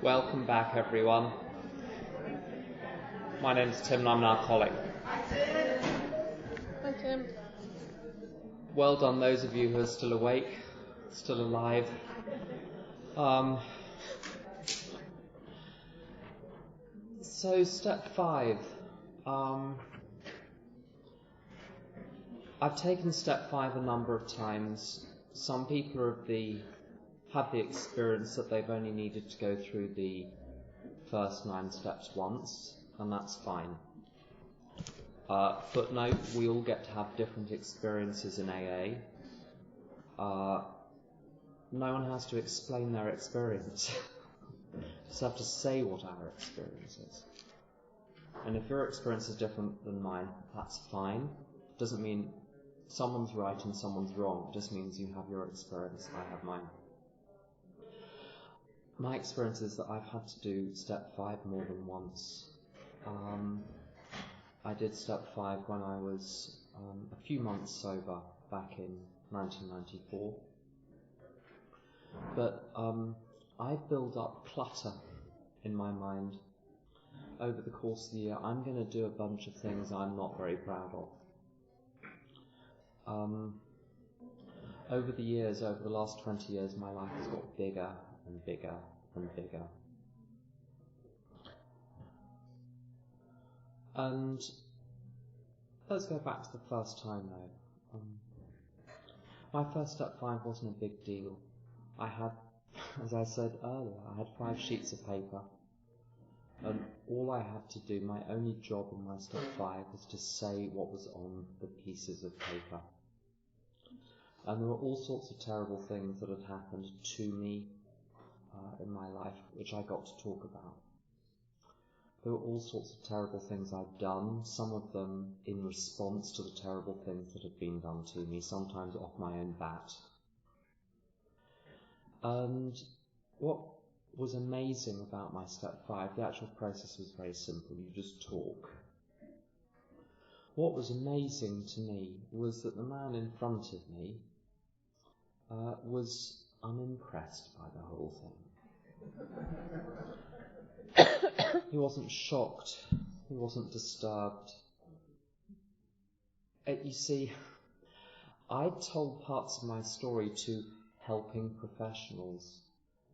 Welcome back, everyone. My name's Tim and I'm an alcoholic. Hi, Tim. Well done those of you who are still awake, still alive. So step 5. I've taken step 5 a number of times. Some people have the experience that they've only needed to go through the first 9 steps once, and that's fine. Footnote, we all get to have different experiences in AA. No one has to explain their experience. Just have to say what our experience is. And if your experience is different than mine, that's fine. It doesn't mean someone's right and someone's wrong. It just means you have your experience, I have mine. My experience is that I've had to do step 5 more than once. I did step 5 when I was a few months sober back in 1994. But I build up clutter in my mind over the course of the year. I'm going to do a bunch of things I'm not very proud of. Over the years, over the last 20 years, my life has got bigger and bigger and bigger. And let's go back to the first time though. My first step 5 wasn't a big deal. I had, as I said earlier, I had 5 sheets of paper. And all I had to do, my only job in my step 5 was to say what was on the pieces of paper. And there were all sorts of terrible things that had happened to me in my life, which I got to talk about. There were all sorts of terrible things I'd done, some of them in response to the terrible things that had been done to me, sometimes off my own bat. And what was amazing about my step 5, the actual process was very simple, you just talk. What was amazing to me was that the man in front of me was unimpressed by the whole thing. He wasn't shocked, he wasn't disturbed. You see, I told parts of my story to helping professionals.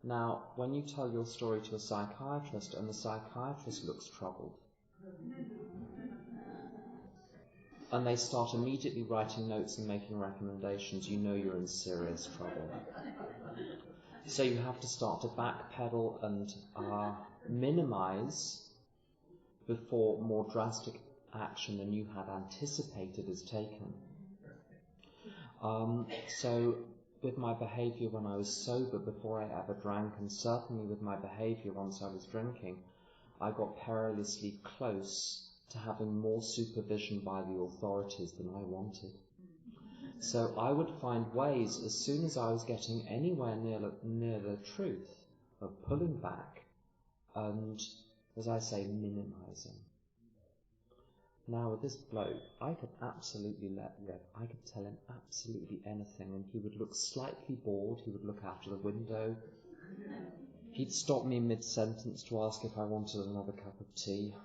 Now, when you tell your story to a psychiatrist and the psychiatrist looks troubled, and they start immediately writing notes and making recommendations, you know you're in serious trouble. So you have to start to backpedal and minimize before more drastic action than you had anticipated is taken. So with my behaviour when I was sober, before I ever drank, and certainly with my behaviour once I was drinking, I got perilously close to having more supervision by the authorities than I wanted. So I would find ways, as soon as I was getting anywhere near the truth, of pulling back and, as I say, minimising. Now with this bloke, I could absolutely let rip. I could tell him absolutely anything and he would look slightly bored, he would look out of the window. He'd stop me mid-sentence to ask if I wanted another cup of tea.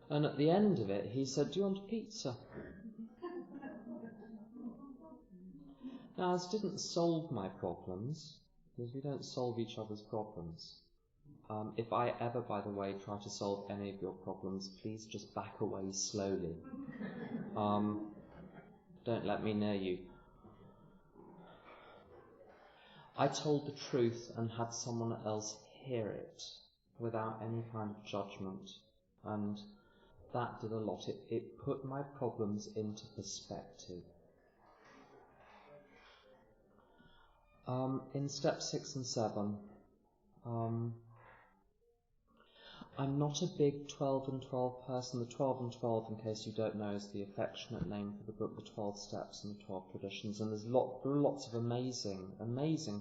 And at the end of it, he said, "Do you want a pizza?" Now, this didn't solve my problems, because we don't solve each other's problems. If I ever, by the way, try to solve any of your problems, please just back away slowly. Don't let me near you. I told the truth and had someone else hear it without any kind of judgment, and that did a lot. It put my problems into perspective. In step 6 and 7, I'm not a big 12 and 12 person. The 12 and 12, in case you don't know, is the affectionate name for the book, The 12 Steps and the 12 Traditions. And there are lots of amazing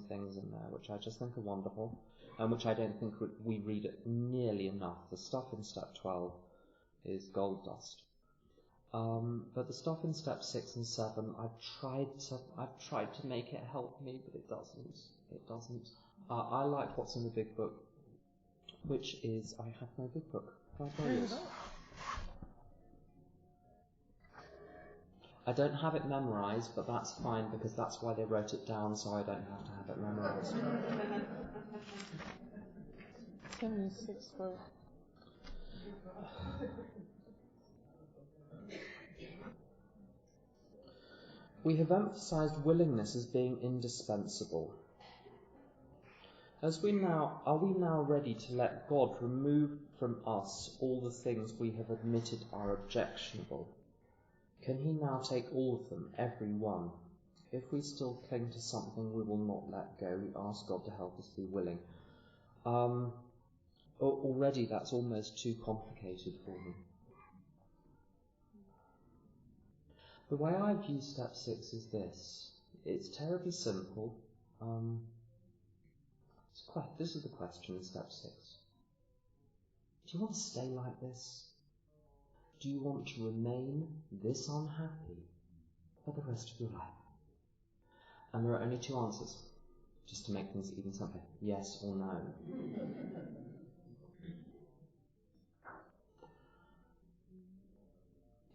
things in there, which I just think are wonderful, and which I don't think we read it nearly enough. The stuff in step 12 is gold dust. But the stuff in step 6 and 7, I've tried to make it help me, but it doesn't. I like what's in the big book, which is, I have no big book. Can I borrow yours? I don't have it memorised, but that's fine because that's why they wrote it down, so I don't have to have it memorised. 76 for... We have emphasised willingness as being indispensable. Are we now ready to let God remove from us all the things we have admitted are objectionable? Can he now take all of them, every one? If we still cling to something we will not let go, we ask God to help us be willing. Already that's almost too complicated for me. The way I view step 6 is this. It's terribly simple. This is the question in step 6. Do you want to stay like this? Do you want to remain this unhappy for the rest of your life? And there are only two answers, just to make things even simpler. Yes or no.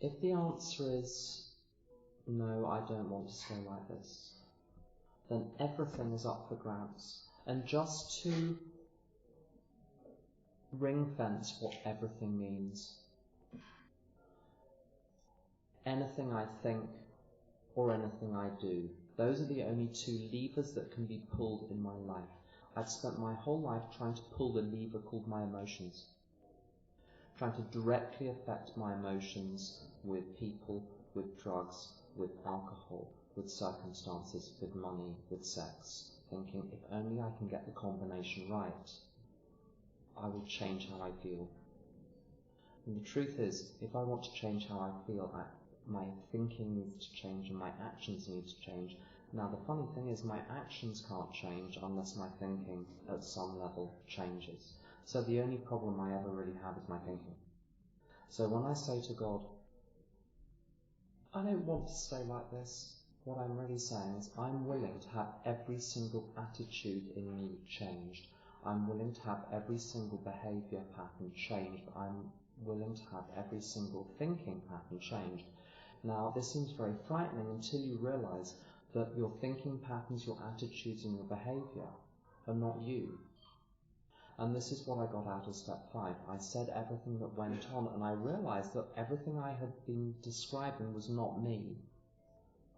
If the answer is no, I don't want to stay like this, then everything is up for grabs. And just to ring fence what everything means, anything I think or anything I do, those are the only two levers that can be pulled in my life. I've spent my whole life trying to pull the lever called my emotions, trying to directly affect my emotions with people, with drugs, with alcohol, with circumstances, with money, with sex, thinking if only I can get the combination right, I will change how I feel. And the truth is, if I want to change how I feel, my thinking needs to change and my actions need to change. Now the funny thing is my actions can't change unless my thinking at some level changes. So the only problem I ever really have is my thinking. So when I say to God, I don't want to stay like this, what I'm really saying is I'm willing to have every single attitude in me changed. I'm willing to have every single behaviour pattern changed. I'm willing to have every single thinking pattern changed. Now, this seems very frightening until you realise that your thinking patterns, your attitudes and your behaviour are not you. And this is what I got out of step 5. I said everything that went on and I realised that everything I had been describing was not me.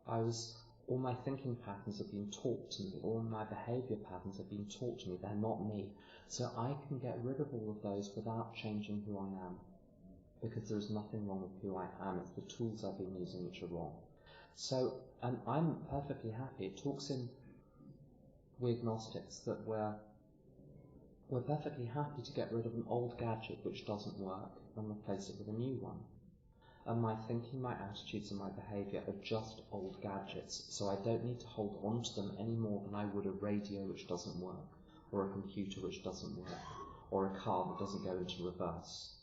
All my thinking patterns have been taught to me, all my behaviour patterns have been taught to me, they're not me. So I can get rid of all of those without changing who I am. Because there's nothing wrong with who I am, it's the tools I've been using which are wrong. So, and I'm perfectly happy. It talks in We Agnostics that we're perfectly happy to get rid of an old gadget which doesn't work and replace it with a new one. And my thinking, my attitudes and my behaviour are just old gadgets, so I don't need to hold on to them any more than I would a radio which doesn't work, or a computer which doesn't work, or a car that doesn't go into reverse.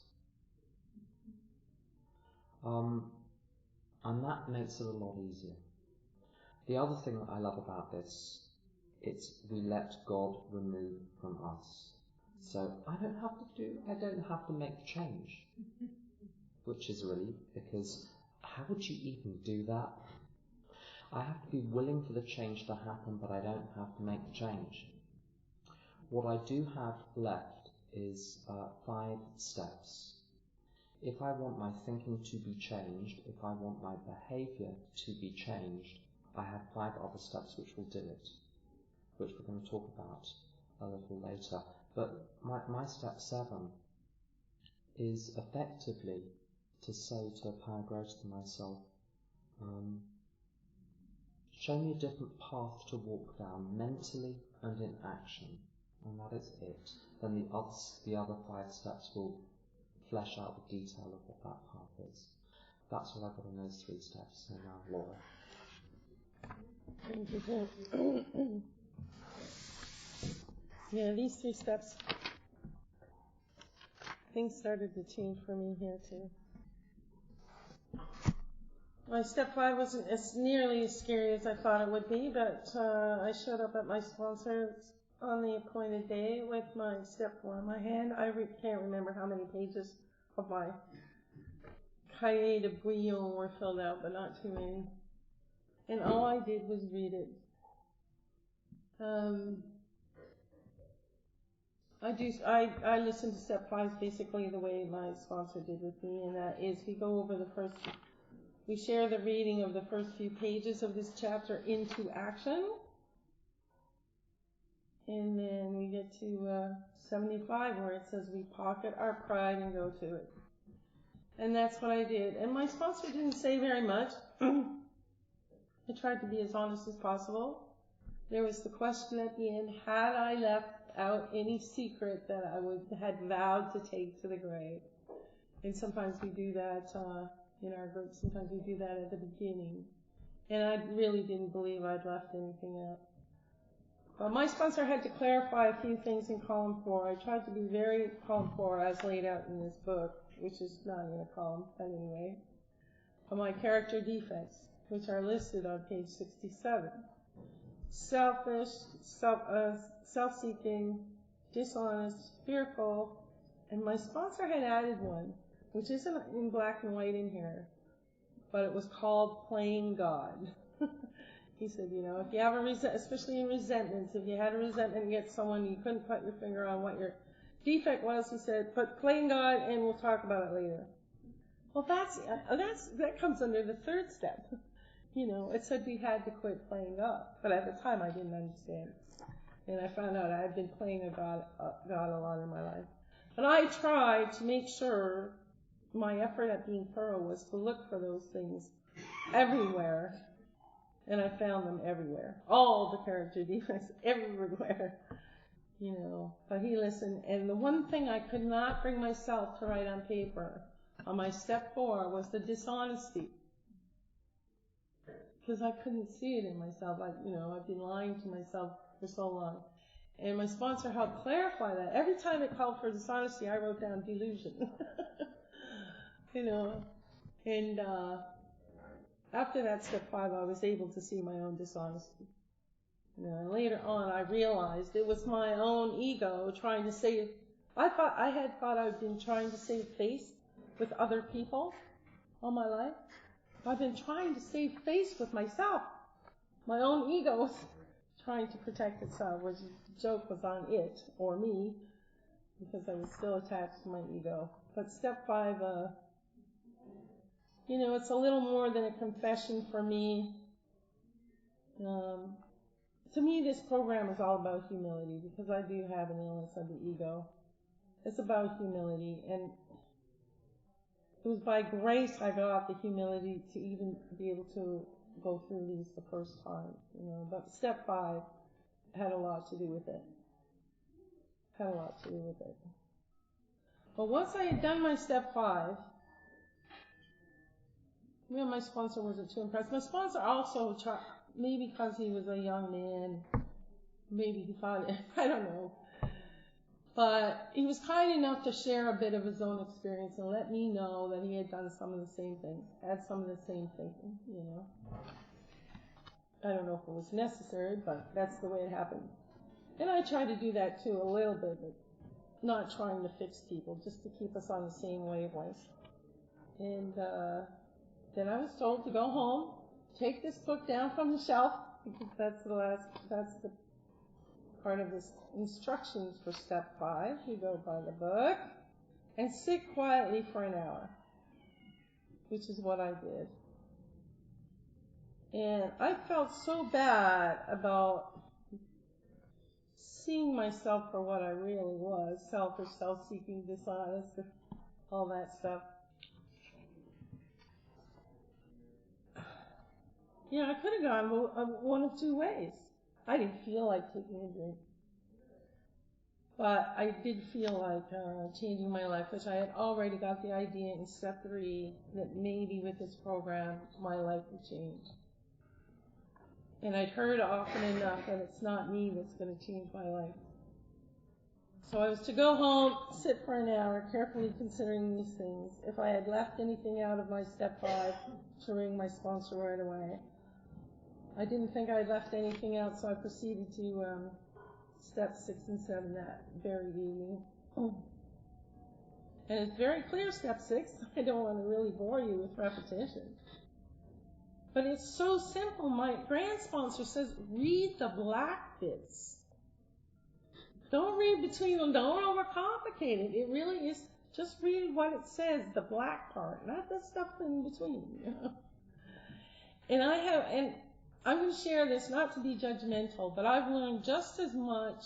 And that makes it a lot easier. The other thing that I love about this, it's we let God remove from us. So I don't have to make the change. Which is a relief, because how would you even do that? I have to be willing for the change to happen, but I don't have to make the change. What I do have left is 5 steps. If I want my thinking to be changed, if I want my behaviour to be changed, I have 5 other steps which will do it, which we're going to talk about a little later. But my step 7 is effectively to say to a power greater than myself, show me a different path to walk down mentally and in action, and that is it. Then the other 5 steps will flesh out the detail of what that path is. That's what I got in those 3 steps. So now, Laura. Thank you, Jim. Yeah, these 3 steps, things started to change for me here too. My step 5 wasn't nearly as scary as I thought it would be, but I showed up at my sponsor's on the appointed day with my step 4 in my hand. I can't remember how many pages of my cahier de brouillon were filled out, but not too many. And all I did was read it. I listen to step 5 basically the way my sponsor did with me, and that is we share the reading of the first few pages of this chapter into action, and then we get to 75 where it says we pocket our pride and go to it. And that's what I did. And my sponsor didn't say very much. I tried to be as honest as possible. There was the question at the end, had I left out any secret that I had vowed to take to the grave? And sometimes we do that in our group. Sometimes we do that at the beginning. And I really didn't believe I'd left anything out. But my sponsor had to clarify a few things in column 4. I tried to be very column 4 as laid out in this book, which is not in a column, but anyway. But my character defects, which are listed on page 67. Selfish, self-seeking, dishonest, fearful, and my sponsor had added one, which isn't in black and white in here, but it was called playing God. He said, if you have especially in resentments, if you had a resentment against someone, you couldn't put your finger on what your defect was, he said, put playing God and we'll talk about it later. Well, that comes under the third step. It said we had to quit playing God, but at the time I didn't understand. And I found out I had been playing God a lot in my life. But I tried to make sure my effort at being thorough was to look for those things everywhere. And I found them everywhere. All the character defects everywhere. But he listened. And the one thing I could not bring myself to write on paper on my step 4 was the dishonesty. Because I couldn't see it in myself. I've been lying to myself for so long. And my sponsor helped clarify that. Every time it called for dishonesty, I wrote down delusion. And after that step 5, I was able to see my own dishonesty. And later on, I realized it was my own ego trying to save. I had thought I'd been trying to save face with other people all my life. I've been trying to save face with myself. My own ego was trying to protect itself, which the joke was on it, or me, because I was still attached to my ego. But step 5, it's a little more than a confession for me. To me, this program is all about humility, because I do have an illness of the ego. It's about humility, and it was by grace I got the humility to even be able to go through these the first time, But step 5 had a lot to do with it. But once I had done my step 5, my sponsor wasn't too impressed. My sponsor also tried, maybe because he was a young man, maybe he thought it, I don't know. But he was kind enough to share a bit of his own experience and let me know that he had done some of the same things, had some of the same thinking, I don't know if it was necessary, but that's the way it happened. And I tried to do that too a little bit, but not trying to fix people, just to keep us on the same wavelength. And then I was told to go home, take this book down from the shelf, because that's the part of this instructions for step 5. You go by the book and sit quietly for an hour, which is what I did. And I felt so bad about seeing myself for what I really was, selfish, self-seeking, dishonest, all that stuff. I could have gone one of two ways. I didn't feel like taking a drink. But I did feel like changing my life, which I had already got the idea in step 3 that maybe with this program my life would change. And I'd heard often enough that it's not me that's going to change my life. So I was to go home, sit for an hour, carefully considering these things. If I had left anything out of my step 5, to ring my sponsor right away. I didn't think I'd left anything out, so I proceeded to steps 6 and 7 that very evening. And it's very clear, step 6. I don't want to really bore you with repetition. But it's so simple. My grant sponsor says, read the black bits. Don't read between them. Don't overcomplicate it. It really is, just read what it says, the black part, not the stuff in between. You know? And I'm going to share this not to be judgmental, but I've learned just as much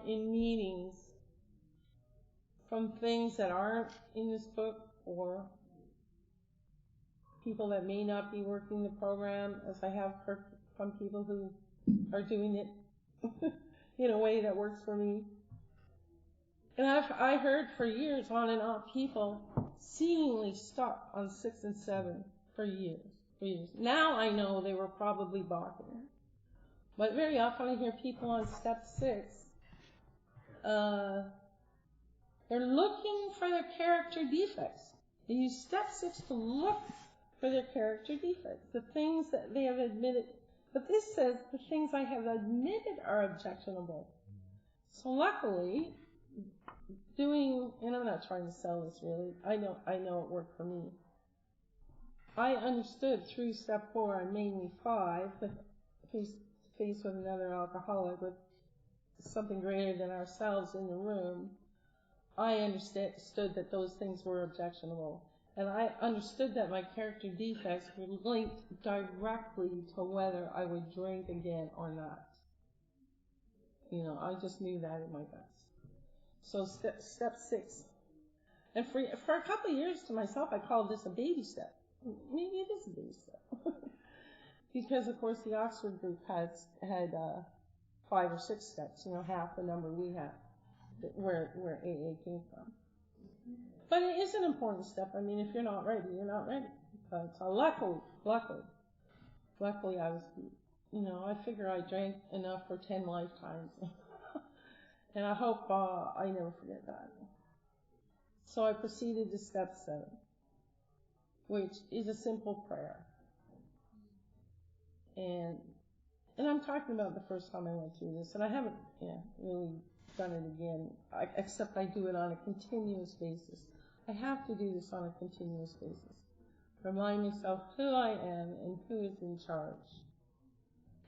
in meetings from things that aren't in this book or people that may not be working the program as I have from people who are doing it in a way that works for me. And I heard for years on and off people seemingly stuck on 6 and 7 for years. Now I know they were probably balking. But very often I hear people on step 6, they're looking for their character defects. They use step 6 to look for their character defects, the things that they have admitted. But this says the things I have admitted are objectionable. So luckily, and I'm not trying to sell this really, I know it worked for me. I understood through step 4 and mainly 5, face to face with another alcoholic, with something greater than ourselves in the room, I understood that those things were objectionable. And I understood that my character defects were linked directly to whether I would drink again or not. You know, I just knew that in my guts. So step 6. And for a couple of years to myself, I called this a baby step. Maybe it is a baby step. Because, of course, the Oxford group had 5 or 6 steps, you know, half the number we have, where AA came from. But it is an important step. I mean, if you're not ready, you're not ready. But luckily, I was, you know, I figure I drank enough for 10 lifetimes. And I hope I never forget that. So I proceeded to step 7, which is a simple prayer. And I'm talking about the first time I went through this, and I haven't really done it again, except I do it on a continuous basis. I have to do this on a continuous basis. Remind myself who I am and who is in charge.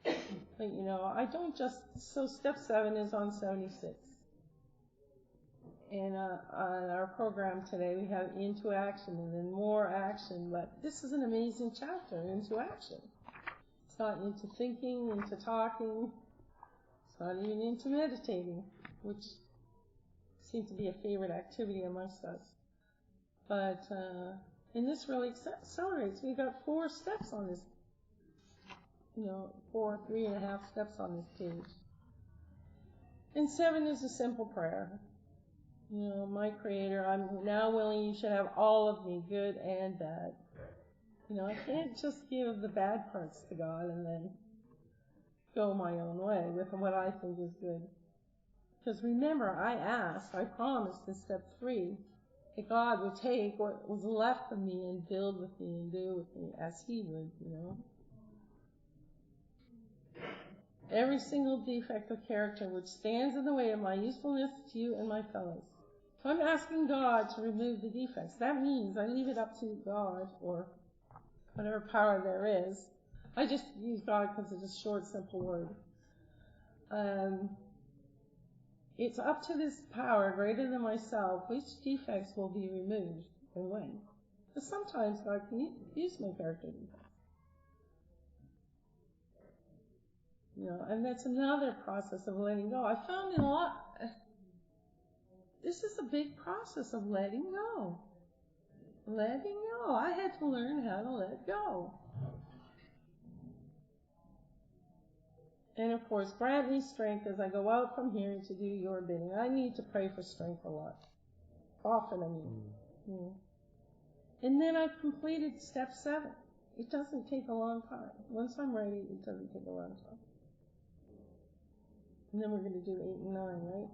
But, you know, I don't just, so step 7 is on 76. And on our program today, we have into action and then more action, but this is an amazing chapter, into action. It's not into thinking, into talking. It's not even into meditating, which seems to be a favorite activity amongst us. But, and this really accelerates. We've got 4 steps on this, you know, 3.5 steps on this page. And 7 is a simple prayer. You know, my Creator, I'm now willing you should have all of me, good and bad. You know, I can't just give the bad parts to God and then go my own way with what I think is good. Because remember, I promised in step 3 that God would take what was left of me and build with me and do with me as He would, you know. Every single defect of character which stands in the way of my usefulness to you and my fellows. So I'm asking God to remove the defects. That means I leave it up to God or whatever power there is. I just use God because it's a short, simple word. It's up to this power greater than myself which defects will be removed and when. Because sometimes God can use my character defects. You know, and that's another process of letting go. I found this is a big process of letting go. Letting go. I had to learn how to let go. And of course, grant me strength as I go out from here to do your bidding. I need to pray for strength a lot. Often, I mean. Yeah. And then I've completed step 7. It doesn't take a long time. Once I'm ready, it doesn't take a long time. And then we're going to do 8 and 9, right?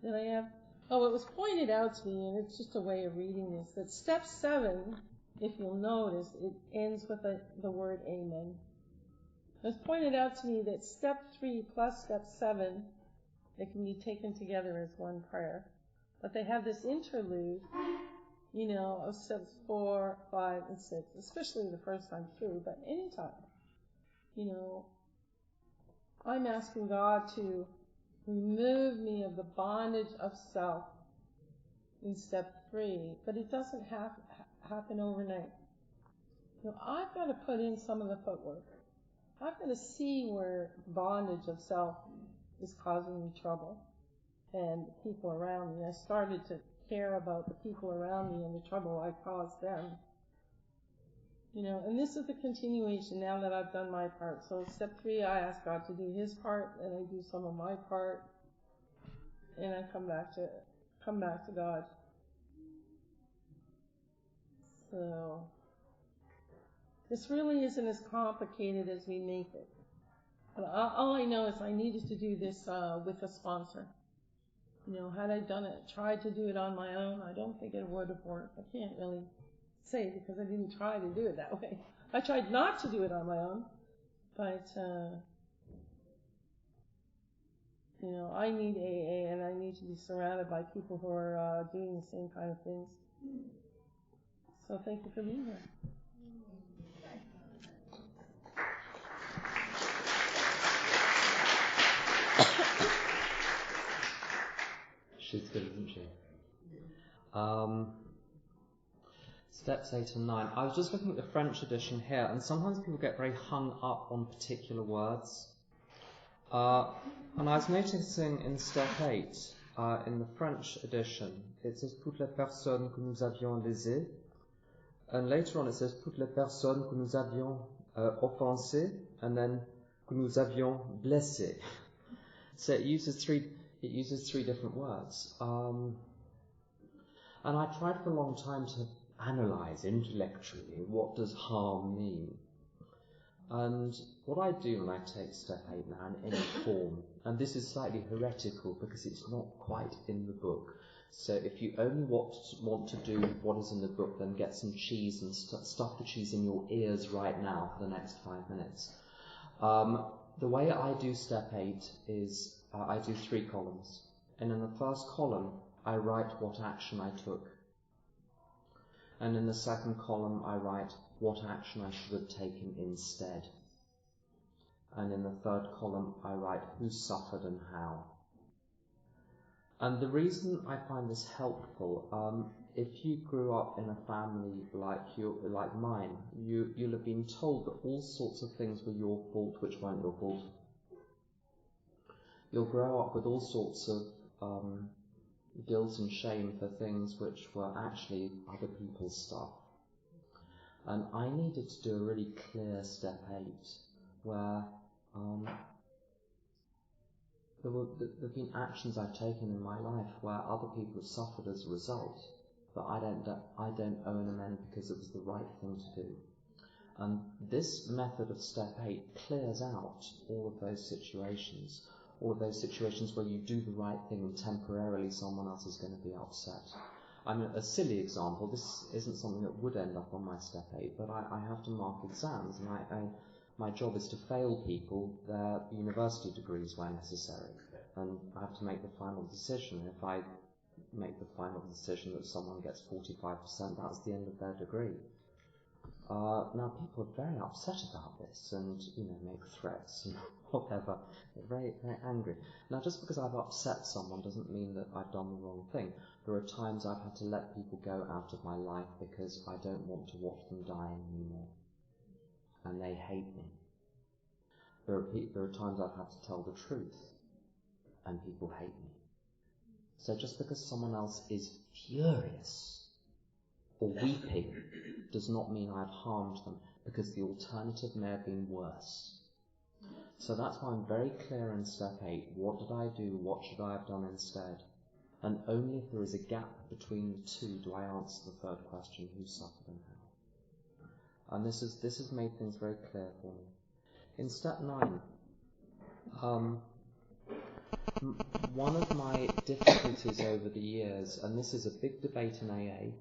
Then I have, it was pointed out to me, and it's just a way of reading this, that step 7, if you'll notice, it ends with the word amen. It was pointed out to me that step 3 plus step 7, they can be taken together as one prayer. But they have this interlude, of steps 4, 5, and 6, especially the first time through, but anytime. I'm asking God to remove me of the bondage of self in step 3, but it doesn't happen overnight. I've got to put in some of the footwork. I've got to see where bondage of self is causing me trouble and the people around me. I started to care about the people around me and the trouble I caused them. And this is the continuation now that I've done my part. So step 3, I ask God to do His part, and I do some of my part, and I come back to God. So this really isn't as complicated as we make it. But all I know is I needed to do this with a sponsor. Had I tried to do it on my own, I don't think it would have worked. I can't really say because I didn't try to do it that way. I tried not to do it on my own, but I need AA, and I need to be surrounded by people who are doing the same kind of things. So thank you for being here. She's good, isn't she? Steps 8 and 9. I was just looking at the French edition here, and sometimes people get very hung up on particular words. And I was noticing in step 8, in the French edition, it says toutes les personnes que nous avions lésées, and later on it says toutes les personnes que nous avions offensées, and then que nous avions blessées. So it uses three different words. And I tried for a long time to analyze intellectually what does harm mean. And what I do when I take step 8 now in any form, and this is slightly heretical because it's not quite in the book. So if you only want to do what is in the book, then get some cheese and stuff the cheese in your ears right now for the next 5 minutes. The way I do step 8 is I do 3 columns. And in the first column, I write what action I took. And in the second column, I write what action I should have taken instead. And in the third column, I write who suffered and how. And the reason I find this helpful, if you grew up in a family like mine, you'll have been told that all sorts of things were your fault which weren't your fault. You'll grow up with all sorts of guilt and shame for things which were actually other people's stuff. And I needed to do a really clear step 8 where there have been actions I've taken in my life where other people have suffered as a result, but I don't owe an amend because it was the right thing to do. And this method of step 8 clears out all of those situations where you do the right thing and temporarily someone else is going to be upset. I mean, a silly example, this isn't something that would end up on my step 8, but I have to mark exams, and my job is to fail people their university degrees where necessary, and I have to make the final decision. If I make the final decision that someone gets 45%, that's the end of their degree. Now people are very upset about this and, make threats and whatever. They're very, very angry. Now just because I've upset someone doesn't mean that I've done the wrong thing. There are times I've had to let people go out of my life because I don't want to watch them die anymore. And they hate me. There are times I've had to tell the truth and people hate me. So just because someone else is furious or weeping does not mean I've harmed them, because the alternative may have been worse. So that's why I'm very clear in step 8. What did I do? What should I have done instead? And only if there is a gap between the two do I answer the third question, who suffered and how. And this has made things very clear for me. In step 9, one of my difficulties over the years, and this is a big debate in AA,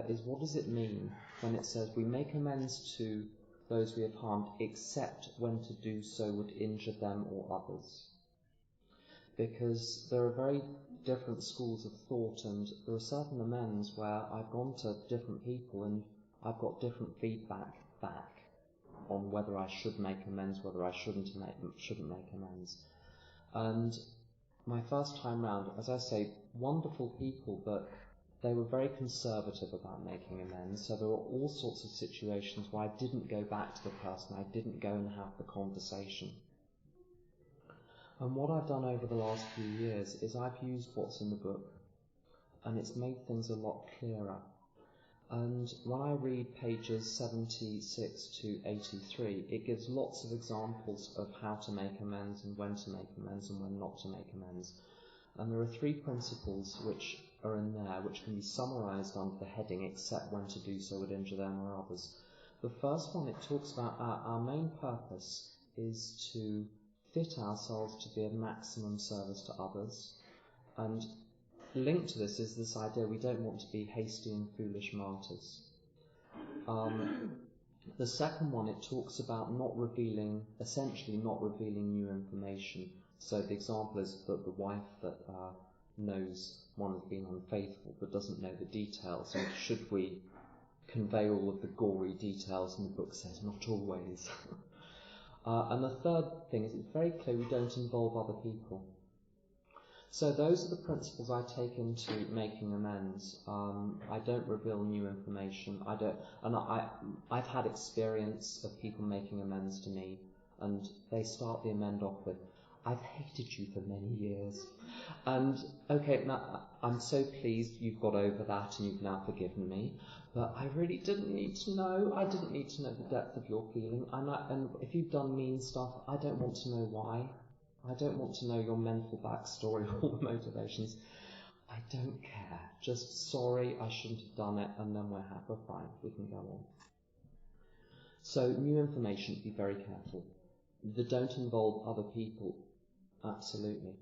is what does it mean when it says we make amends to those we have harmed, except when to do so would injure them or others. Because there are very different schools of thought, and there are certain amends where I've gone to different people and I've got different feedback back on whether I should make amends, whether I shouldn't make amends. And my first time round, as I say, wonderful people, but they were very conservative about making amends, so there were all sorts of situations where I didn't go back to the person, I didn't go and have the conversation. And what I've done over the last few years is I've used what's in the book, and it's made things a lot clearer. And when I read pages 76 to 83, it gives lots of examples of how to make amends and when to make amends and when not to make amends. And there are 3 principles which are in there, which can be summarised under the heading, except when to do so would injure them or others. The first one, it talks about our main purpose is to fit ourselves to be of maximum service to others. And linked to this is this idea we don't want to be hasty and foolish martyrs. The second one, it talks about essentially not revealing new information. So the example is that the wife that knows one has been unfaithful but doesn't know the details, and should we convey all of the gory details? And the book says not always. And the third thing is it's very clear we don't involve other people. So those are the principles I take into making amends. I don't reveal new information. I've had experience of people making amends to me, and they start the amend off with, "I've hated you for many years." And okay, now, I'm so pleased you've got over that and you've now forgiven me, but I really didn't need to know. I didn't need to know the depth of your feeling. And if you've done mean stuff, I don't want to know why. I don't want to know your mental backstory, all the motivations. I don't care. Just sorry, I shouldn't have done it, and then we're happy, fine, we can go on. So new information, be very careful. They don't involve other people, absolutely.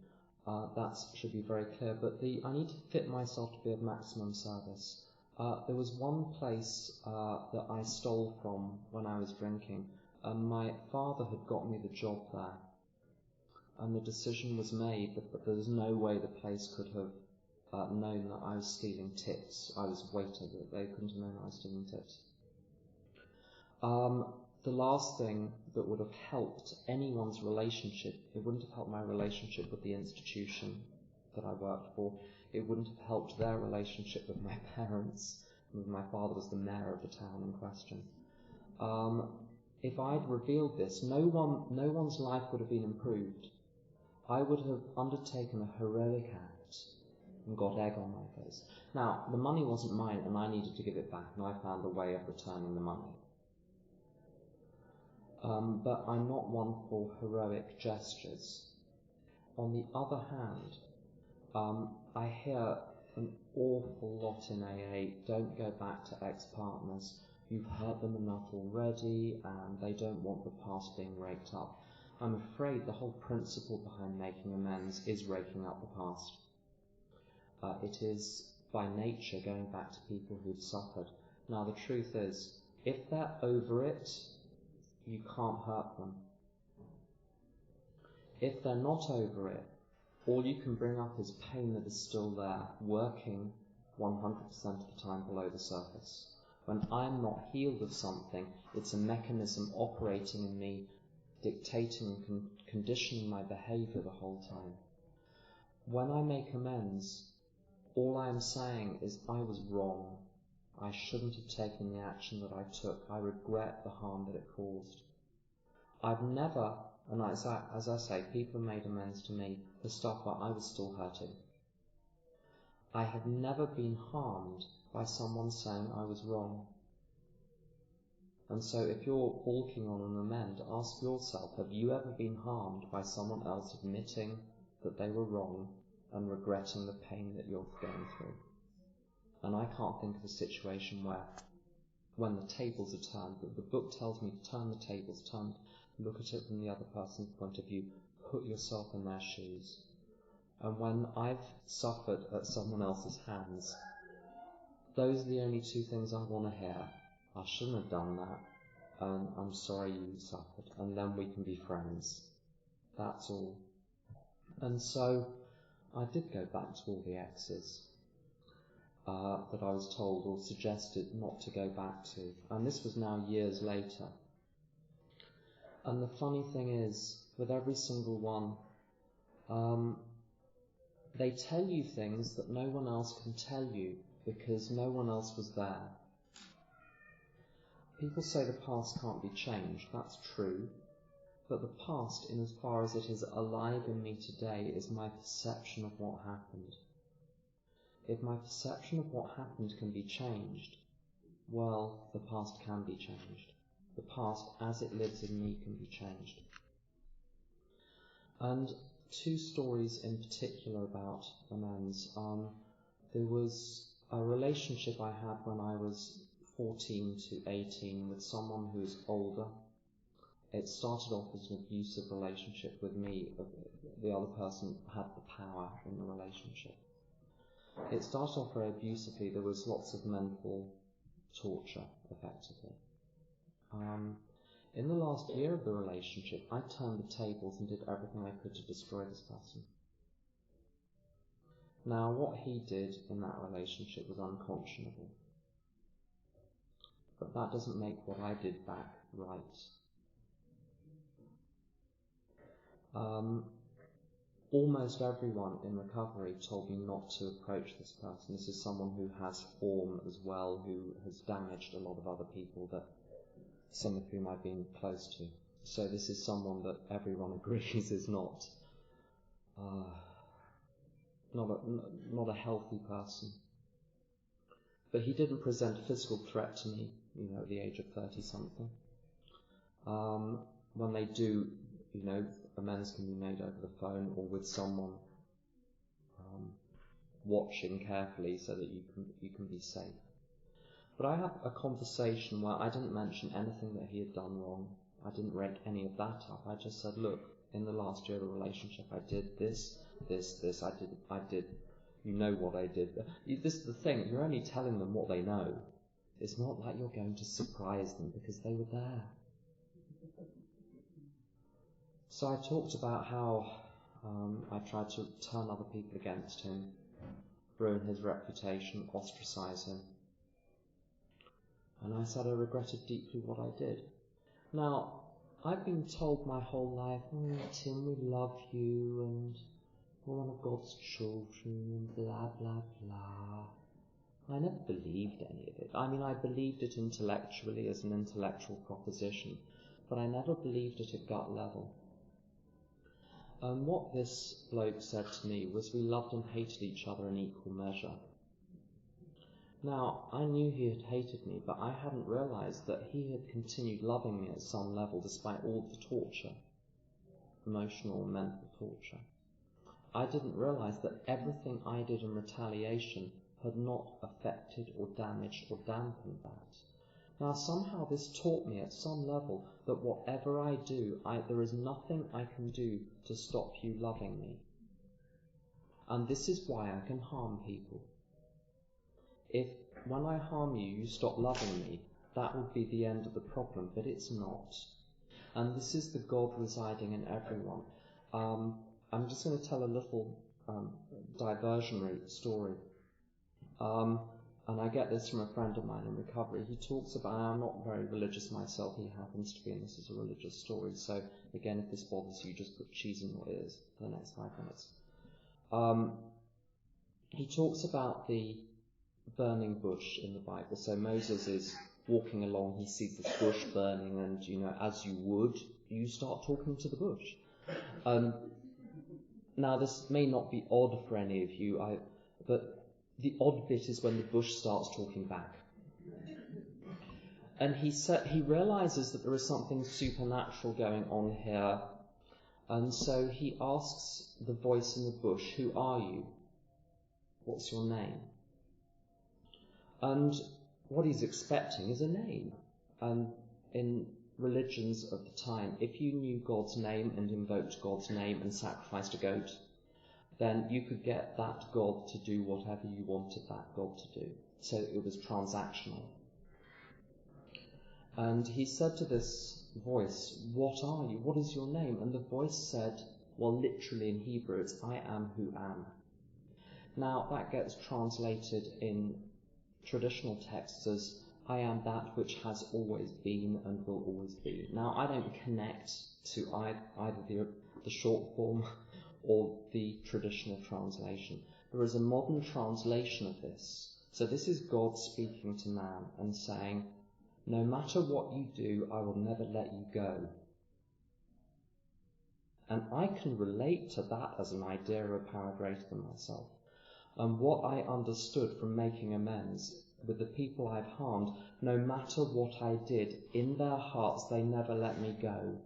That should be very clear. But I need to fit myself to be of maximum service. There was one place that I stole from when I was drinking. My father had got me the job there. And the decision was made that there was no way the place could have known that I was stealing tips. I was a waiter, that they couldn't have known I was stealing tips. The last thing that would have helped anyone's relationship, it wouldn't have helped my relationship with the institution that I worked for. It wouldn't have helped their relationship with my parents. My father was the mayor of the town in question. If I'd revealed this, no one's life would have been improved. I would have undertaken a heroic act and got egg on my face. Now, the money wasn't mine and I needed to give it back, and I found a way of returning the money. But I'm not one for heroic gestures. On the other hand, I hear an awful lot in AA, don't go back to ex-partners. You've hurt them enough already and they don't want the past being raked up. I'm afraid the whole principle behind making amends is raking up the past. It is, by nature, going back to people who've suffered. Now, the truth is, if they're over it, you can't hurt them. If they're not over it, all you can bring up is pain that is still there, working 100% of the time below the surface. When I'm not healed of something, it's a mechanism operating in me, dictating and conditioning my behaviour the whole time. When I make amends, all I am saying is I was wrong. I shouldn't have taken the action that I took. I regret the harm that it caused. I've never, and as I say, people have made amends to me for stuff that I was still hurting. I have never been harmed by someone saying I was wrong. And so if you're balking on an amend, ask yourself, have you ever been harmed by someone else admitting that they were wrong and regretting the pain that you're going through? And I can't think of a situation where, when the tables are turned, the book tells me to turn the tables, look at it from the other person's point of view, put yourself in their shoes. And when I've suffered at someone else's hands, those are the only two things I want to hear. I shouldn't have done that, and I'm sorry you suffered, and then we can be friends. That's all. And so I did go back to all the exes that I was told or suggested not to go back to. And this was now years later. And the funny thing is, with every single one, they tell you things that no one else can tell you because no one else was there. People say the past can't be changed. That's true. But the past, in as far as it is alive in me today, is my perception of what happened. If my perception of what happened can be changed, well, the past can be changed. The past, as it lives in me, can be changed. And two stories in particular about amends. There was a relationship I had when I was 14 to 18 with someone who was older. It started off as an abusive relationship with me. The other person had the power in the relationship. It started off very abusively. There was lots of mental torture, effectively. In the last year of the relationship, I turned the tables and did everything I could to destroy this person. Now, what he did in that relationship was unconscionable. But that doesn't make what I did back right. Almost everyone in recovery told me not to approach this person. This is someone who has form as well, who has damaged a lot of other people, that some of whom I've been close to. So this is someone that everyone agrees is not a healthy person. But he didn't present a physical threat to me, at the age of 30-something. When they do, amends can be made over the phone or with someone watching carefully so that you can be safe. But I had a conversation where I didn't mention anything that he had done wrong. I didn't rake any of that up. I just said, look, in the last year of the relationship, I did this, I did, you know what I did. This is the thing, you're only telling them what they know. It's not like you're going to surprise them because they were there. So I talked about how I tried to turn other people against him, ruin his reputation, ostracize him. And I said I regretted deeply what I did. Now, I've been told my whole life, Tim, we love you, and we're one of God's children, and blah, blah, blah. I never believed any of it. I mean, I believed it intellectually as an intellectual proposition, but I never believed it at gut level. And what this bloke said to me was we loved and hated each other in equal measure. Now, I knew he had hated me, but I hadn't realized that he had continued loving me at some level despite all the torture, emotional and mental torture. I didn't realize that everything I did in retaliation had not affected or damaged or dampened that. Now, somehow this taught me at some level that whatever I do, there is nothing I can do to stop you loving me. And this is why I can harm people. If when I harm you, you stop loving me, that would be the end of the problem, but it's not. And this is the God residing in everyone. I'm just going to tell a little diversionary story. And I get this from a friend of mine in recovery. He talks about, I'm not very religious myself, he happens to be, and this is a religious story. So again, if this bothers you, just put cheese in your ears for the next 5 minutes. He talks about the burning bush in the Bible. So Moses is walking along, he sees this bush burning, and as you would, you start talking to the bush. Now this may not be odd for any of you, but the odd bit is when the bush starts talking back. And he realizes that there is something supernatural going on here, and so he asks the voice in the bush, who are you? What's your name? And what he's expecting is a name. And in religions of the time, if you knew God's name and invoked God's name and sacrificed a goat, then you could get that God to do whatever you wanted that God to do. So it was transactional. And he said to this voice, "What are you? What is your name?" And the voice said, well, literally in Hebrew, it's "I am who am." Now, that gets translated in traditional texts as "I am that which has always been and will always be." Now, I don't connect to either the short form or the traditional translation. There is a modern translation of this. So this is God speaking to man and saying, no matter what you do, I will never let you go. And I can relate to that as an idea of a power greater than myself. And what I understood from making amends with the people I've harmed, no matter what I did, in their hearts they never let me go.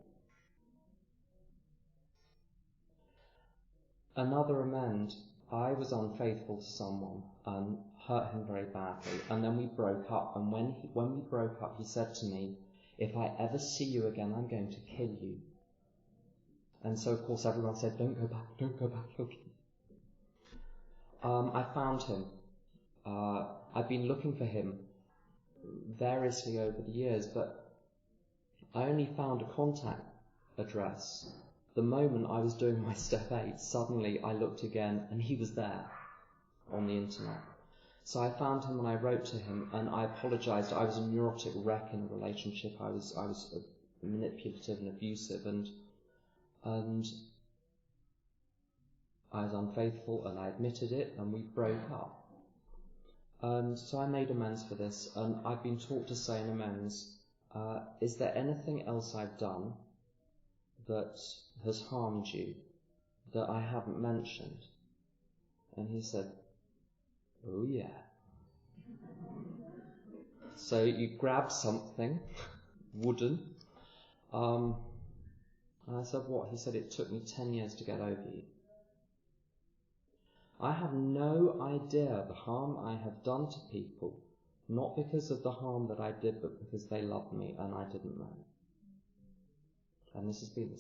Another amend, I was unfaithful to someone and hurt him very badly, and then we broke up, and when we broke up, he said to me, "If I ever see you again, I'm going to kill you." And so, of course, everyone said, don't go back looking. I found him. I've been looking for him variously over the years, but I only found a contact address. The moment I was doing my step 8, suddenly I looked again and he was there on the internet. So I found him and I wrote to him and I apologized. I was a neurotic wreck in a relationship. I was manipulative and abusive and I was unfaithful and I admitted it and we broke up. And so I made amends for this, and I've been taught to say in amends, is there anything else I've done that has harmed you that I haven't mentioned? And he said, oh yeah. So you grab something, wooden, and I said, what? He said, it took me 10 years to get over you. I have no idea the harm I have done to people, not because of the harm that I did, but because they loved me and I didn't know. And this has been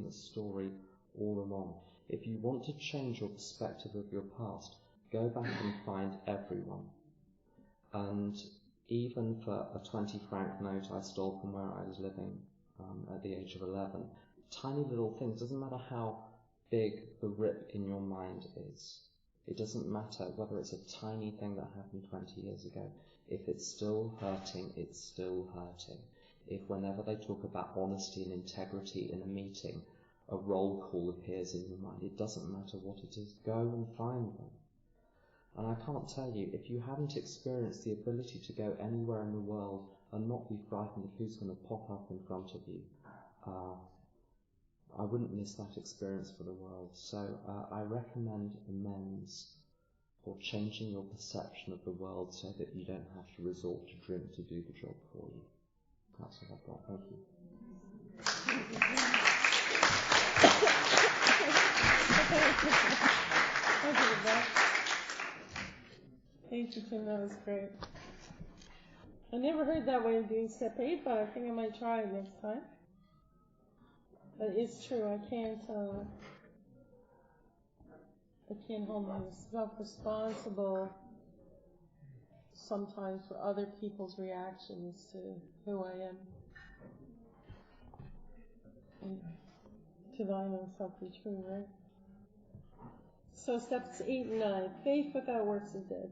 the story all along. If you want to change your perspective of your past, go back and find everyone. And even for a 20 franc note I stole from where I was living at the age of 11, tiny little things, doesn't matter how big the rip in your mind is. It doesn't matter whether it's a tiny thing that happened 20 years ago. If it's still hurting, it's still hurting. If whenever they talk about honesty and integrity in a meeting, a roll call appears in your mind, it doesn't matter what it is, go and find them. And I can't tell you, if you haven't experienced the ability to go anywhere in the world and not be frightened of who's going to pop up in front of you, I wouldn't miss that experience for the world. So I recommend amends for changing your perception of the world so that you don't have to resort to drink to do the job for you. That's what I've got. Thank you. Thank you, Tim. That was great. I never heard that way of doing step 8, but I think I might try it next time. But it's true, I can't hold myself responsible sometimes for other people's reactions to who I am. Anyway, to thine own self be true, right? So steps 8 and 9, faith without works is dead.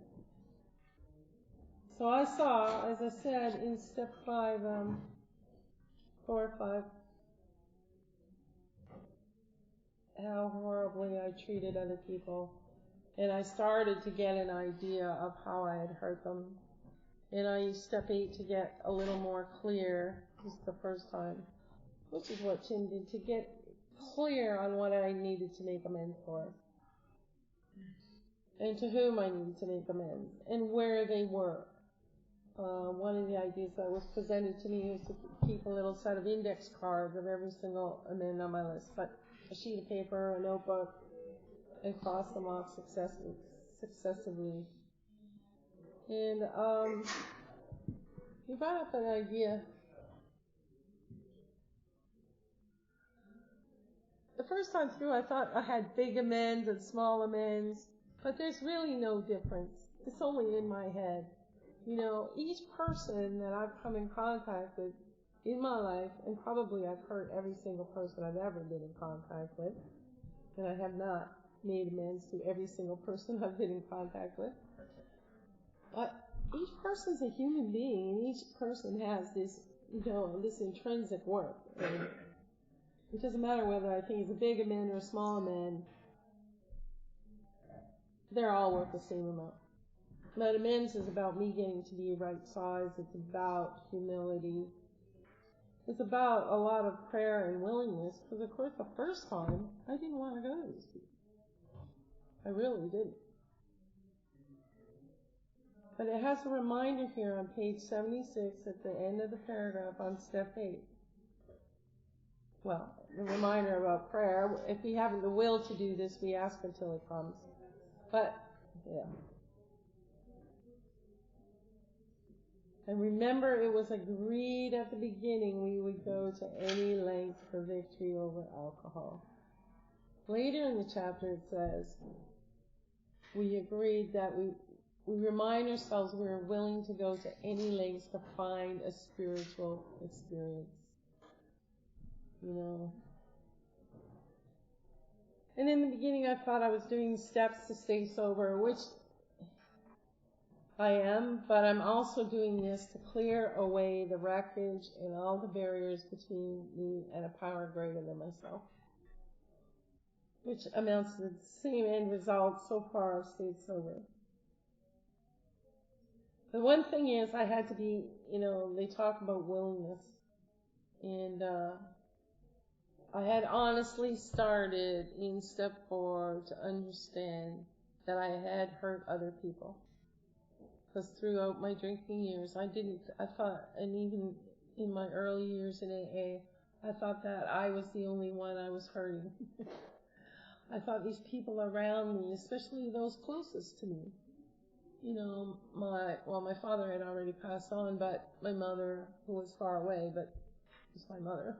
So I saw, as I said, in step 5, 4 or 5, how horribly I treated other people. And I started to get an idea of how I had hurt them. And I used step 8 to get a little more clear. This is the first time, which is what Tim did, to get clear on what I needed to make amends for. And to whom I needed to make amends. And where they were. One of the ideas that was presented to me was to keep a little set of index cards of every single amend on my list. But a sheet of paper, a notebook, and cross them off successively. And you brought up an idea. The first time through, I thought I had big amends and small amends, but there's really no difference. It's only in my head. Each person that I've come in contact with in my life, and probably I've hurt every single person I've ever been in contact with, and I have not made amends to every single person I've been in contact with. But each person's a human being, and each person has this, this intrinsic worth. And it doesn't matter whether I think it's a big amend or a small amend. They're all worth the same amount. But amends is about me getting to be right size. It's about humility. It's about a lot of prayer and willingness. Because, of course, the first time, I didn't want to go to these people. I really didn't. But it has a reminder here on page 76 at the end of the paragraph on step 8. Well, the reminder about prayer. If we haven't the will to do this, we ask until it comes. But, yeah. And remember, it was agreed at the beginning we would go to any length for victory over alcohol. Later in the chapter it says, we agreed that we remind ourselves we're willing to go to any lengths to find a spiritual experience. And in the beginning I thought I was doing steps to stay sober, which I am, but I'm also doing this to clear away the wreckage and all the barriers between me and a power greater than myself, which amounts to the same end result. So far I've stayed sober. The one thing is I had to be, they talk about willingness, and I had honestly started in step 4 to understand that I had hurt other people. Because throughout my drinking years, I thought, and even in my early years in AA, I thought that I was the only one I was hurting. I thought these people around me, especially those closest to me, my father had already passed on, but my mother, who was far away, but was my mother,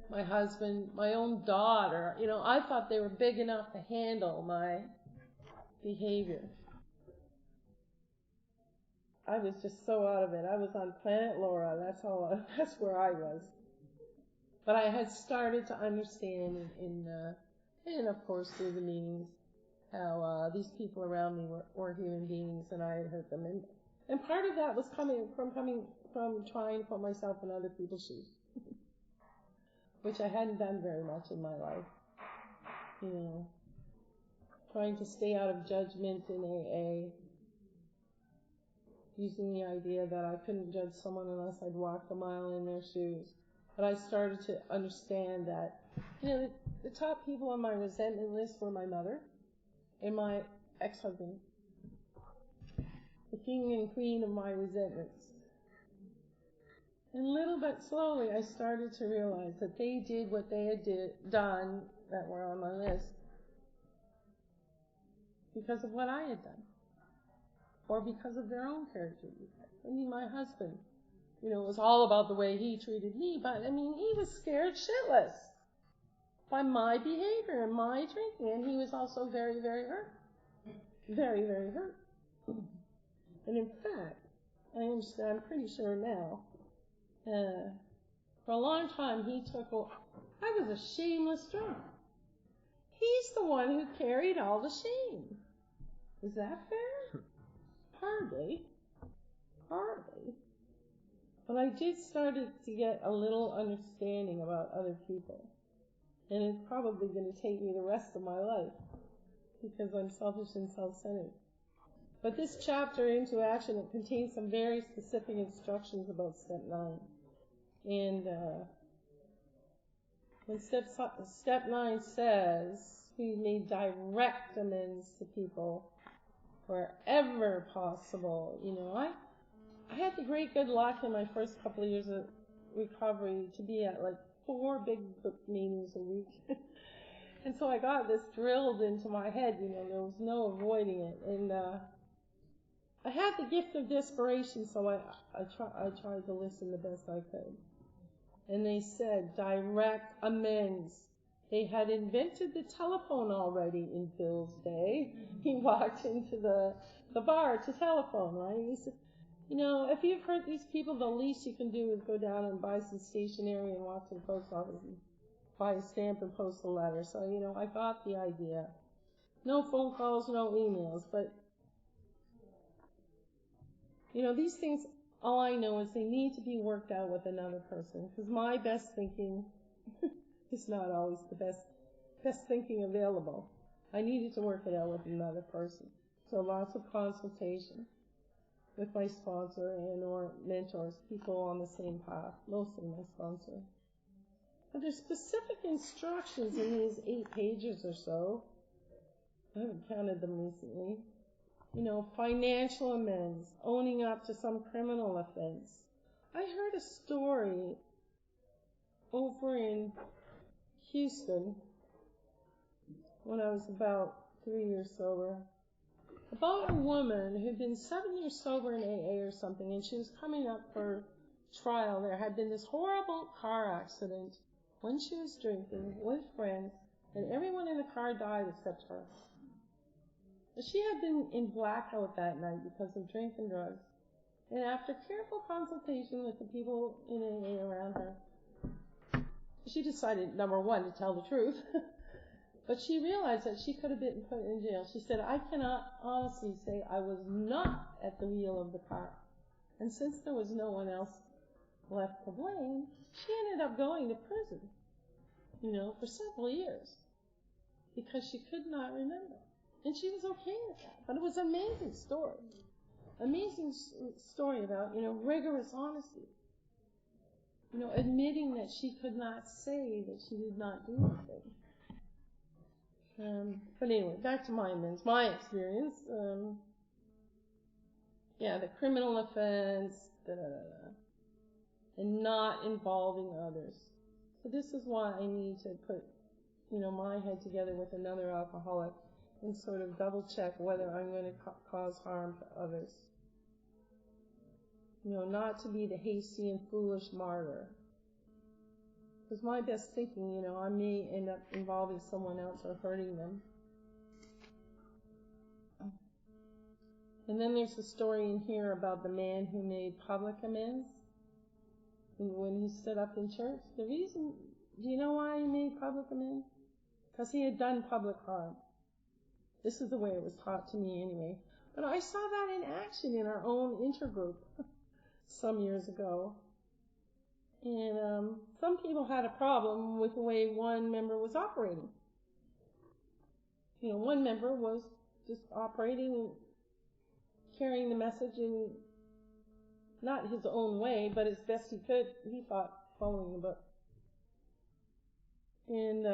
my husband, my own daughter, I thought they were big enough to handle my behavior. I was just so out of it. I was on planet Laura. That's where I was. But I had started to understand and of course through the meetings, how these people around me were human beings, and I had hurt them. And part of that was coming from trying to put myself in other people's shoes, which I hadn't done very much in my life. Trying to stay out of judgment in AA. Using the idea that I couldn't judge someone unless I'd walked a mile in their shoes. But I started to understand that, the top people on my resentment list were my mother and my ex-husband, the king and queen of my resentments. And little but slowly, I started to realize that they did what they had done that were on my list because of what I had done. Or because of their own character. My husband, it was all about the way he treated me, but he was scared shitless by my behavior and my drinking, and he was also very, very hurt. Very, very hurt. And in fact, I'm pretty sure now, for a long time I was a shameless drunk. He's the one who carried all the shame. Is that fair? Hardly. But I did start to get a little understanding about other people. And it's probably going to take me the rest of my life because I'm selfish and self-centered. But this chapter, Into Action, it contains some very specific instructions about step 9. And when step 9 says we may direct amends to people wherever possible, I had the great good luck in my first couple of years of recovery to be at 4 big book meetings a week. And so I got this drilled into my head, there was no avoiding it. And I had the gift of desperation, so I tried to listen the best I could. And they said, direct amends. They had invented the telephone already in Bill's day. He walked into the bar to telephone, right? If you've hurt these people, the least you can do is go down and buy some stationery and walk to the post office and buy a stamp and post a letter. So, I got the idea. No phone calls, no emails, but, these things, all I know is they need to be worked out with another person, because my best thinking is not always the best thinking available. I needed to work it out with another person. So lots of consultation with my sponsor and or mentors, people on the same path, mostly my sponsor. But there's specific instructions in these 8 pages or so. I haven't counted them recently. Financial amends, owning up to some criminal offense. I heard a story over in Houston when I was about 3 years sober, about a woman who'd been 7 years sober in AA or something, and she was coming up for trial. There had been this horrible car accident when she was drinking with friends, and everyone in the car died except her. She had been in blackout that night because of drink and drugs, and after careful consultation with the people in AA around her, she decided, number one, to tell the truth. But she realized that she could have been put in jail. She said, I cannot honestly say I was not at the wheel of the car. And since there was no one else left to blame, she ended up going to prison, for several years because she could not remember. And she was okay with that. But it was an amazing story. Amazing story about, rigorous honesty. Admitting that she could not say that she did not do anything. But anyway, back to my amends. My experience, the criminal offense, and not involving others. So this is why I need to put, my head together with another alcoholic and sort of double check whether I'm going to cause harm to others. Not to be the hasty and foolish martyr. Because my best thinking, I may end up involving someone else or hurting them. And then there's a story in here about the man who made public amends when he stood up in church. The reason, do you know why he made public amends? Because he had done public harm. This is the way it was taught to me anyway. But I saw that in action in our own intergroup some years ago. And some people had a problem with the way one member was operating. One member was just operating and carrying the message in not his own way, but as best he could, he thought, following the book. And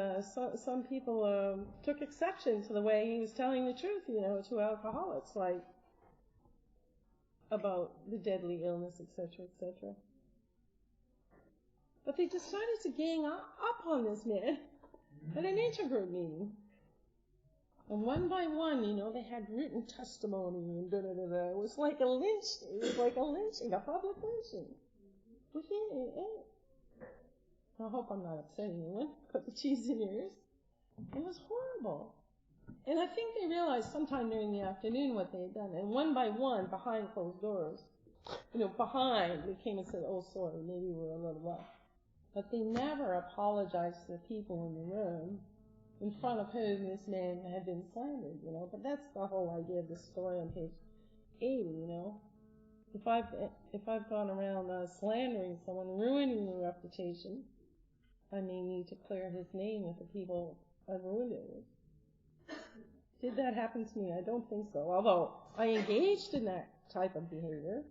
some people took exception to the way he was telling the truth, to alcoholics, like about the deadly illness, etc., etc. But they decided to gang up on this man at an intergroup meeting. And one by one, they had written testimony and da-da-da-da. It was like a lynching. It was like a lynching, a public lynching. I hope I'm not upsetting anyone. Put the cheese in your ears. It was horrible. And I think they realized sometime during the afternoon what they had done. And one by one, behind closed doors, behind, they came and said, oh, sorry, maybe we're a little rough. But they never apologized to the people in the room in front of whom this man had been slandered, But that's the whole idea of the story on page 80, If I've gone around slandering someone, ruining their reputation, I may need to clear his name with the people I've ruined it with. Did that happen to me? I don't think so. Although I engaged in that type of behavior,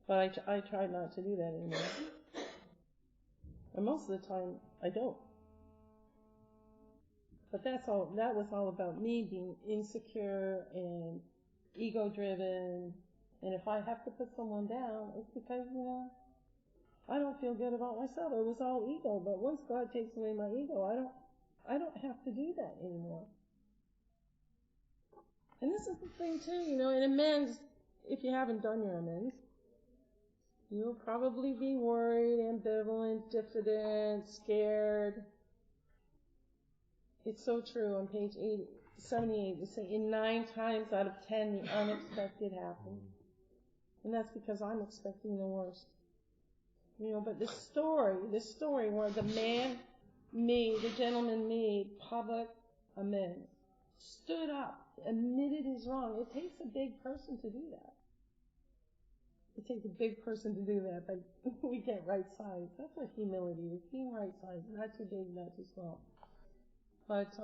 but I try not to do that anymore. And most of the time, I don't. But that was all about me being insecure and ego-driven. And if I have to put someone down, it's because, I don't feel good about myself. It was all ego. But once God takes away my ego, I don't have to do that anymore. And this is the thing too, in amends, if you haven't done your amends, you'll probably be worried, ambivalent, diffident, scared. It's so true. On page 78, they say, in 9 times out of 10, the unexpected happens. And that's because I'm expecting the worst. But this story where the gentleman made public amends, stood up, admitted his wrong. It takes a big person to do that. It takes a big person to do that, but we get right size. That's what humility is, being right size, not too big, not too small. But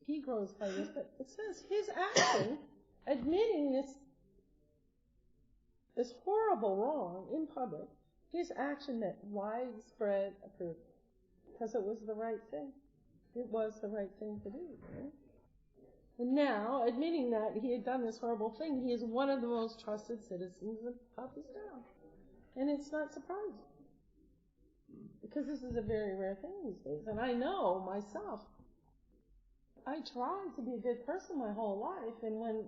he grows by this. But it says his action, admitting this horrible wrong in public, his action met widespread approval because it was the right thing. It was the right thing to do. Right? And now, admitting that he had done this horrible thing, he is one of the most trusted citizens of his town. And it's not surprising. Because this is a very rare thing these days. And I know myself, I tried to be a good person my whole life, and when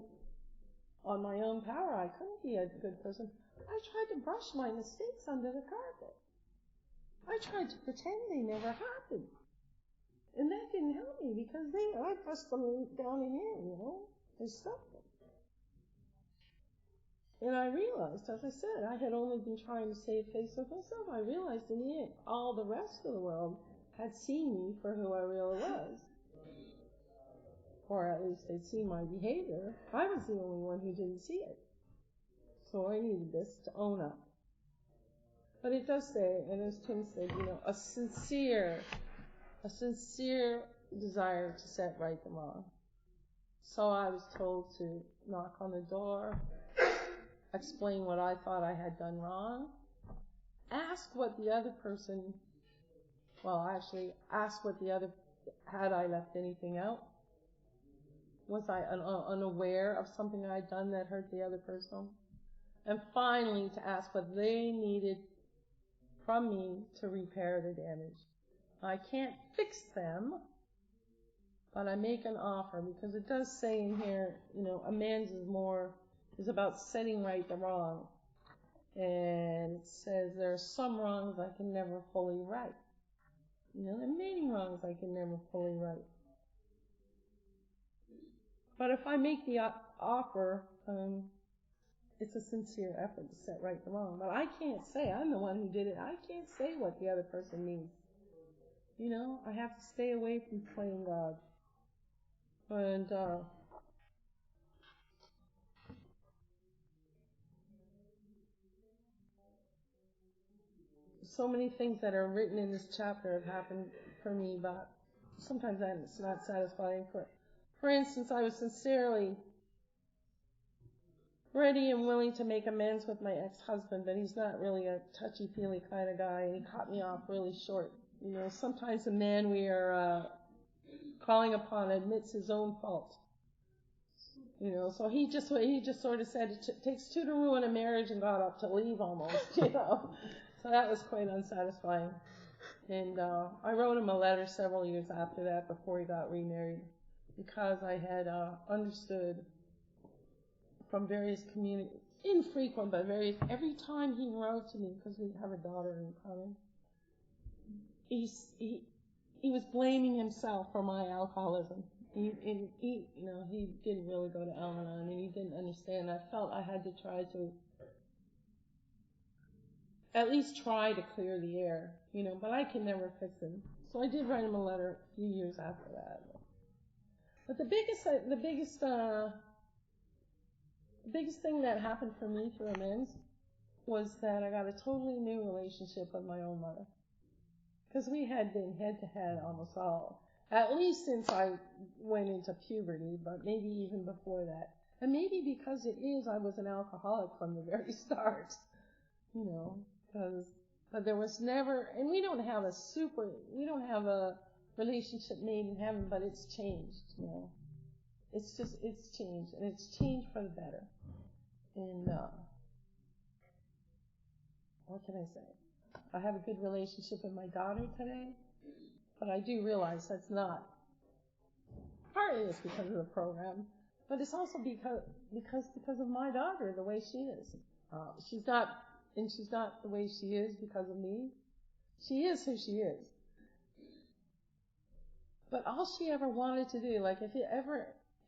on my own power I couldn't be a good person, I tried to brush my mistakes under the carpet. I tried to pretend they never happened. And that didn't help me because I pressed them down in here, and stuffed them. And I realized, as I said, I had only been trying to save face with myself. I realized in the end, all the rest of the world had seen me for who I really was. Or at least they'd seen my behavior. I was the only one who didn't see it. So I needed this to own up. But it does say, and as Tim said, a sincere desire to set right the wrong. So I was told to knock on the door, explain what I thought I had done wrong, ask what the other, had I left anything out? Was I unaware of something I had done that hurt the other person? And finally, to ask what they needed from me to repair the damage. I can't fix them, but I make an offer, because it does say in here, amends is about setting right the wrong. And it says there are some wrongs I can never fully right. There are many wrongs I can never fully right. But if I make the offer, it's a sincere effort to set right the wrong. But I can't say, I'm the one who did it. I can't say what the other person needs. I have to stay away from playing God. And so many things that are written in this chapter have happened for me, but sometimes it's not satisfying. For instance, I was sincerely ready and willing to make amends with my ex-husband, but he's not really a touchy-feely kind of guy, and he caught me off really short. Sometimes the man we are calling upon admits his own fault. So he just sort of said it takes two to ruin a marriage and got up to leave almost, So that was quite unsatisfying. And I wrote him a letter several years after that, before he got remarried, because I had understood from various infrequent, but every time he wrote to me, because we have a daughter in common, he was blaming himself for my alcoholism. He didn't really go to Al-Anon, and he didn't understand. I felt I had to at least try to clear the air, but I can never fix him. So I did write him a letter a few years after that. But the biggest thing that happened for me through amends was that I got a totally new relationship with my own mother. Because we had been head to head almost at least since I went into puberty, but maybe even before that. And maybe because I was an alcoholic from the very start, but there was never, and we don't have a relationship made in heaven, but it's changed, It's changed, and it's changed for the better. And, what can I say? I have a good relationship with my daughter today, but I do realize that's not. Partly it's because of the program, but it's also because of my daughter, the way she is. She's not the way she is because of me. She is who she is. But all she ever wanted to do, like if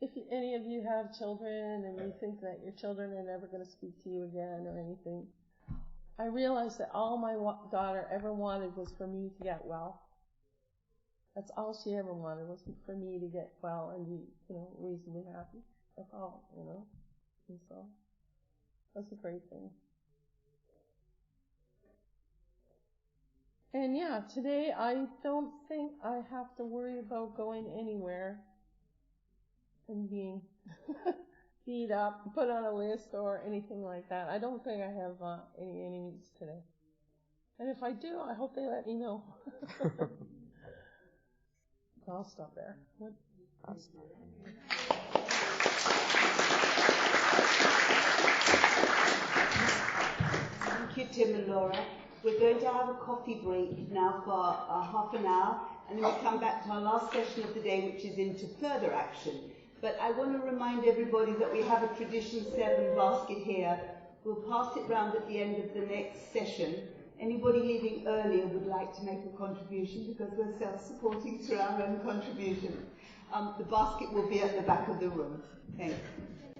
if any of you have children and you think that your children are never going to speak to you again or anything, I realized that all my daughter ever wanted was for me to get well. That's all she ever wanted, was for me to get well and be, reasonably happy. That's all, And so, that's a great thing. And yeah, today I don't think I have to worry about going anywhere and being beat up, put on a list or anything like that. I don't think I have any enemies today. And if I do, I hope they let me know. I'll stop there. Thank you, Tim and Laura. We're going to have a coffee break now for half an hour, and then we'll come back to our last session of the day, which is into further action. But I want to remind everybody that we have a Tradition 7 basket here. We'll pass it round at the end of the next session. Anybody leaving earlier would like to make a contribution, because we're self-supporting through our own contributions. The basket will be at the back of the room.